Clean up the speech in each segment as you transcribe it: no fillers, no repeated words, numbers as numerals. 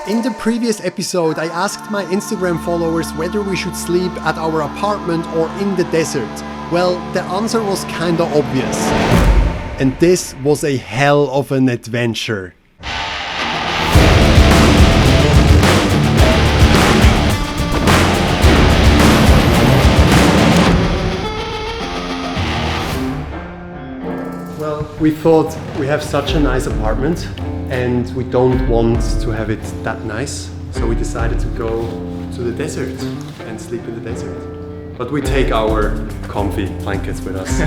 In the previous episode, I asked my Instagram followers whether we should sleep at our apartment or in the desert. Well, the answer was kinda obvious. And this was a hell of an adventure. Well, we thought we have such a nice apartment and we don't want to have it that nice, so we decided to go to the desert and sleep in the desert. But we take our comfy blankets with us.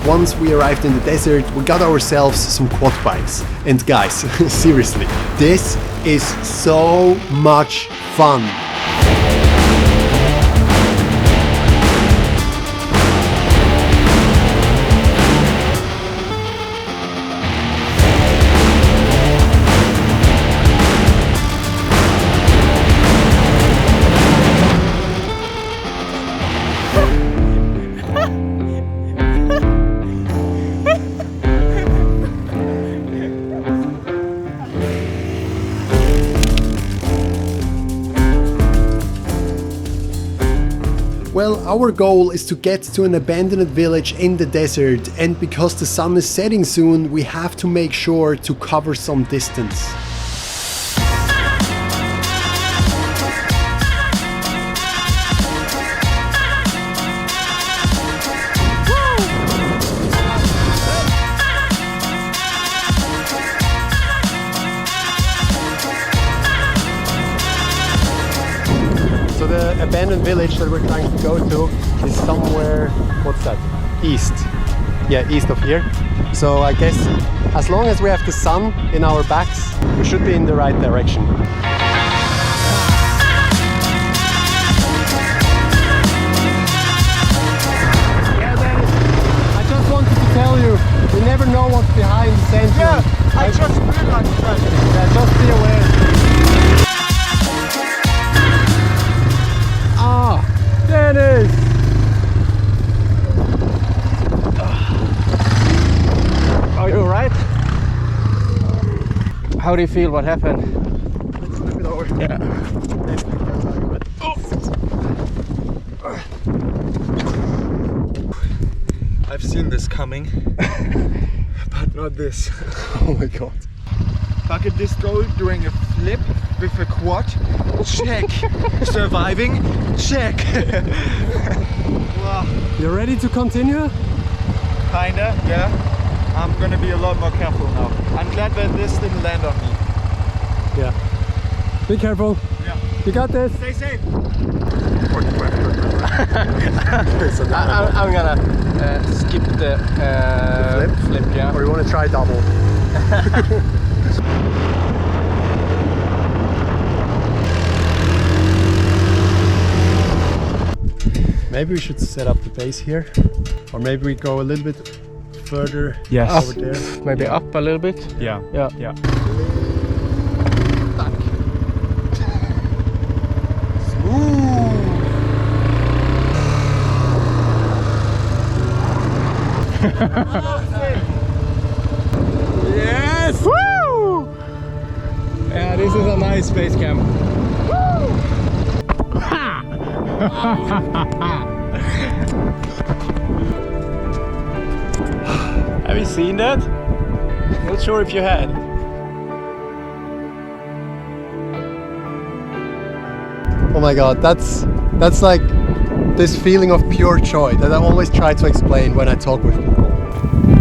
Once we arrived in the desert, we got ourselves some quad bikes. And guys, seriously, this is so much fun. Well, our goal is to get to an abandoned village in the desert, and because the sun is setting soon, we have to make sure to cover some distance. So the abandoned village that we're trying to go to is somewhere, what's that? East. Yeah, east of here. So I guess as long as we have the sun in our backs, we should be in the right direction. Yeah, Dennis, I just wanted to tell you, we never know what's behind the sand dune. Yeah, I just realized that. Yeah, just be aware. Dennis! Are you alright? How do you feel? What happened? Let's flip it over. Yeah. I've seen this coming, but not this. Oh my god. Bucket list goal, doing a flip with a quad. Check. Surviving. Check. Wow. You ready to continue? Kinda, yeah. I'm gonna be a lot more careful now. I'm glad that this didn't land on me. Yeah. Be careful. Yeah. You got this. Stay safe. I'm gonna skip the flip, yeah. Or you want to try double? Maybe we should set up the base here, or maybe we go a little bit further over there. Maybe up a little bit. Yeah. Yeah. Yeah. Yes! Woo! Yeah, this is a nice base camp. Have you seen that? Not sure if you had. Oh my god, that's like this feeling of pure joy that I always try to explain when I talk with people.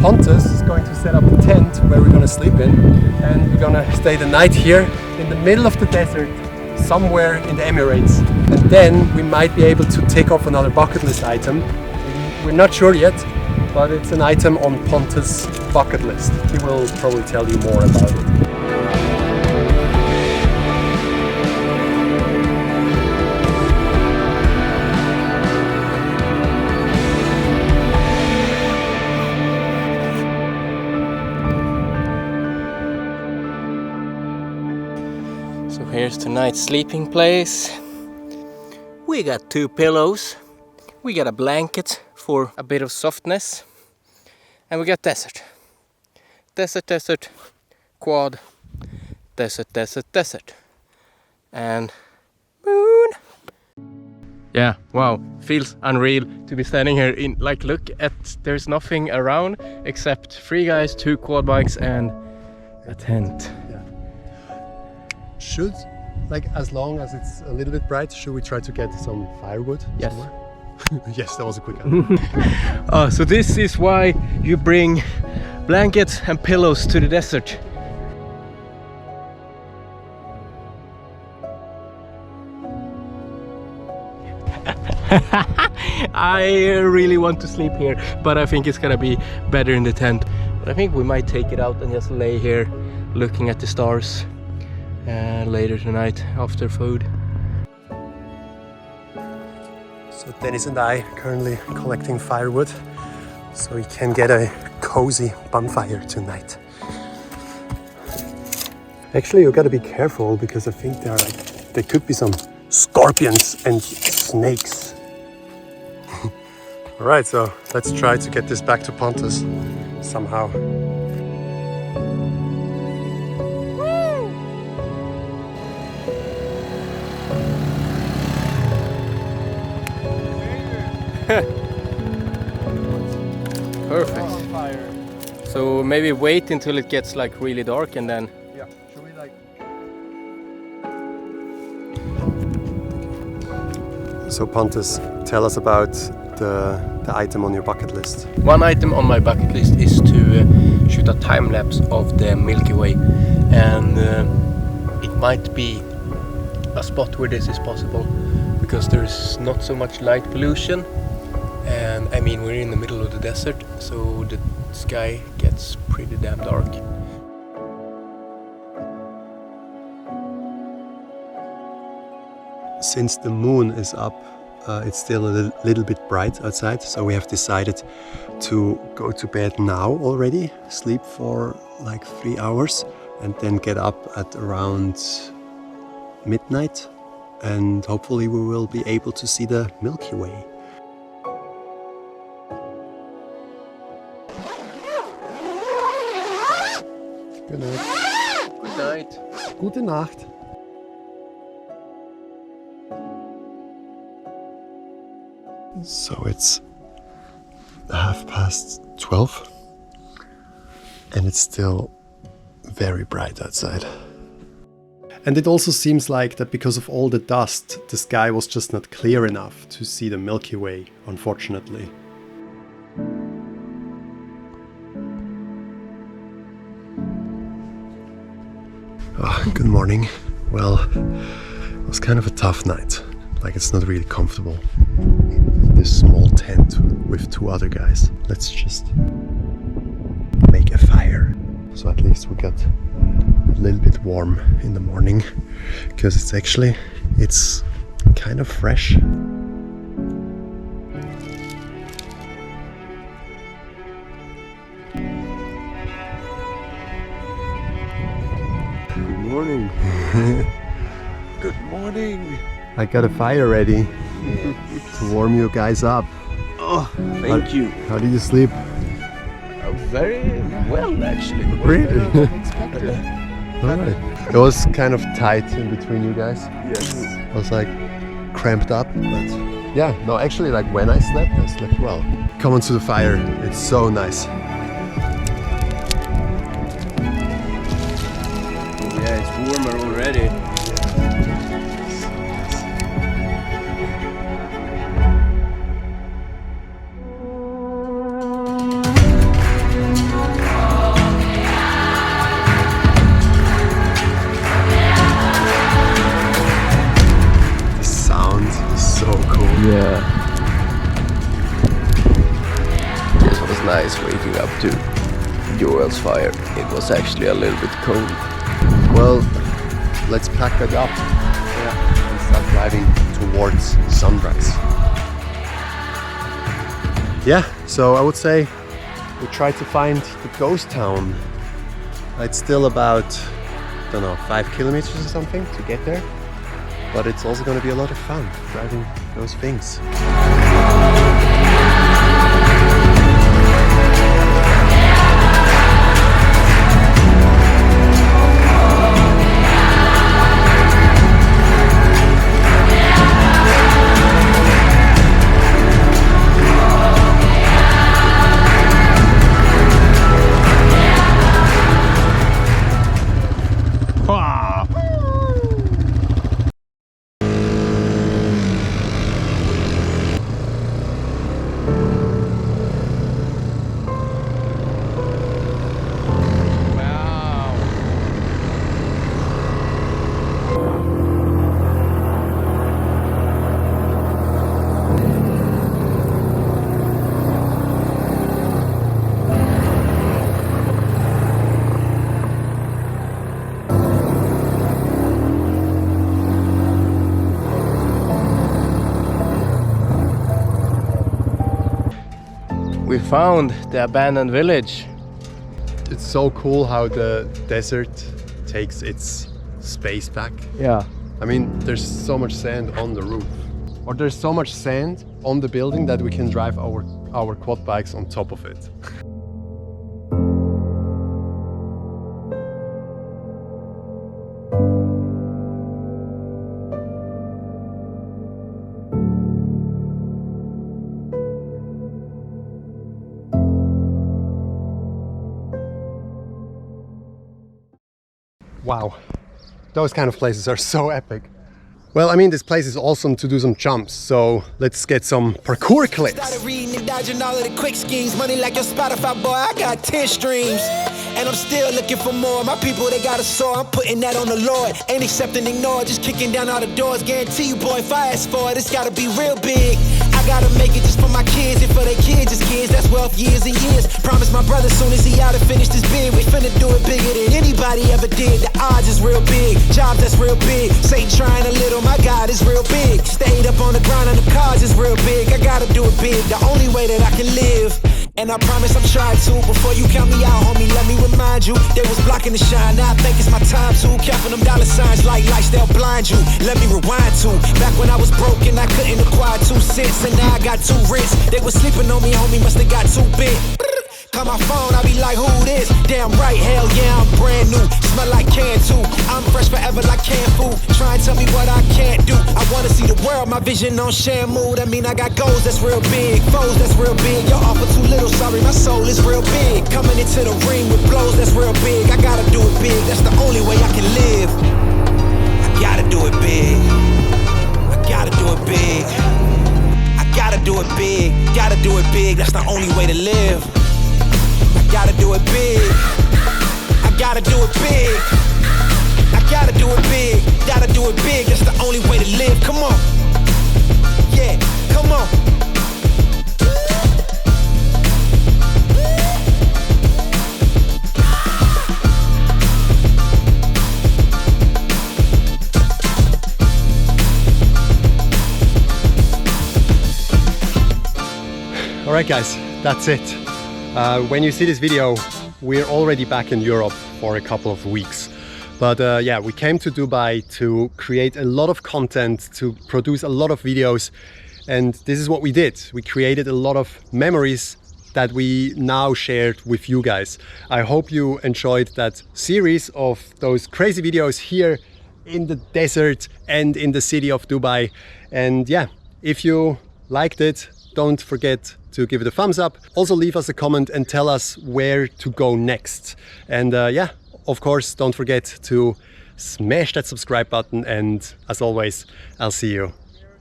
Pontus is going to set up the tent where we're going to sleep in, and we're going to stay the night here in the middle of the desert, somewhere in the Emirates. And then we might be able to take off another bucket list item. We're not sure yet, but it's an item on Pontus' bucket list. He will probably tell you more about it. here's tonight's sleeping place. We got 2 pillows. We got a blanket for a bit of softness. And we got desert. Desert, desert, quad, desert, desert, desert. And moon. Yeah, wow, feels unreal to be standing here in, like, look at, there's nothing around except 3 guys, 2 quad bikes and a tent. Yeah. Should, like, as long as it's a little bit bright, should we try to get some firewood? Yes. Yes, that was a quick answer. Oh, so this is why you bring blankets and pillows to the desert. I really want to sleep here, but I think it's gonna be better in the tent. But I think we might take it out and just lay here looking at the stars later tonight after food. So Dennis and I currently collecting firewood so we can get a cozy bonfire tonight. Actually, you gotta be careful because I think there could be some scorpions and snakes. Alright, so let's try to get this back to Pontus somehow. Perfect. So maybe wait until it gets like really dark and then... Yeah, should we like... So Pontus, tell us about the item on your bucket list. One item on my bucket list is to shoot a time lapse of the Milky Way, and it might be a spot where this is possible because there's not so much light pollution, and I mean we're in the middle of the desert, so the sky gets pretty damn dark. Since the moon is up, it's still a little bit bright outside, so we have decided to go to bed now already, sleep for like 3 hours, and then get up at around midnight, and hopefully we will be able to see the Milky Way. Good night. Good night. Gute Nacht. So it's 12:30 and it's still very bright outside. And it also seems like that because of all the dust, the sky was just not clear enough to see the Milky Way, unfortunately. Oh, good morning. Well, it was kind of a tough night. Like, it's not really comfortable in this small tent with 2 other guys. Let's just make a fire. So at least we got a little bit warm in the morning, because it's kind of fresh. Good morning. Good morning. I got a fire ready to warm you guys up. Oh, thank you. How did you sleep? Very well, actually. Really? Unexpected. Alright. It was kind of tight in between you guys. Yes. I was like cramped up, but yeah, no, actually, like when I slept well. Come on to the fire. It's so nice. Yeah, it's warmer already. Yeah. This was nice waking up to Joel's fire. It was actually a little bit cold. Well, let's pack that up and start driving towards sunrise. Yeah, so I would say we try to find the ghost town. It's still about don't know, 5 kilometers or something to get there. But it's also going to be a lot of fun driving those things. We found the abandoned village. It's so cool how the desert takes its space back. Yeah. I mean, there's so much sand on the roof. Or there's so much sand on the building that we can drive our quad bikes on top of it. Wow, those kind of places are so epic. Well, I mean, this place is awesome to do some jumps, so let's get some parkour clips. Started reading and dodging all of the quick schemes. Money like your Spotify, boy, I got 10 streams. And I'm still looking for more. My people, they got a soar. I'm putting that on the Lord. Ain't accepting, ignore, just kicking down all the doors. Guarantee you, boy, if I ask for it, it's gotta be real big. I gotta make it just for my kids and for their kids' kids. That's wealth years and years. Promise my brother soon as he out and finished his bid, we finna do it bigger than anybody ever did. The odds is real big, jobs that's real big. Satan trying a little, my God is real big. Stayed up on the ground and the cars is real big. I gotta do it big, the only way that I can live. And I promise I'm trying to. Before you count me out, homie, let me remind you. They was blocking the shine, now I think it's my time to. Counting them dollar signs like lights, they'll blind you. Let me rewind to back when I was broke and I couldn't acquire 2 cents. And now I got 2 rents. They was sleeping on me, homie, must have got too big. Call my phone, I be like, who this? Damn right, hell yeah, I'm brand new. Smell like can too. I'm fresh forever like canned food. Try and tell me what I can't do. I wanna see the world, my vision on Shamu. That mean I got goals that's real big, foes that's real big. Your offer too little, sorry, my soul is real big. Coming into the ring with blows that's real big. I gotta do it big, that's the only way I can live. I gotta do it big. I gotta do it big. I gotta do it big. Gotta do it big, that's the only way to live. Gotta do it big. I gotta do it big. I gotta do it big. Gotta do it big. That's the only way to live. Come on. Yeah, come on. All right, guys, that's it. When you see this video, we're already back in Europe for a couple of weeks. But yeah, we came to Dubai to create a lot of content, to produce a lot of videos. And this is what we did. We created a lot of memories that we now shared with you guys. I hope you enjoyed that series of those crazy videos here in the desert and in the city of Dubai. And yeah, if you liked it, don't forget to give it a thumbs up. Also leave us a comment and tell us where to go next. And yeah, of course, don't forget to smash that subscribe button. And as always, I'll see you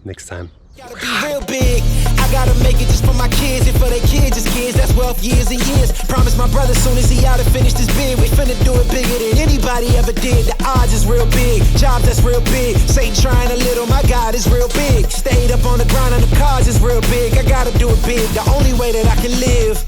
next time. Gotta be real big. I gotta make it just for my kids and for their kids' kids. That's wealth years and years. Promise my brother soon as he out and finished his bid, we finna do it bigger than anybody ever did. The odds is real big, jobs that's real big. Satan trying a little, my God is real big. Stayed up on the ground and the cars is real big. I gotta do it big, the only way that I can live.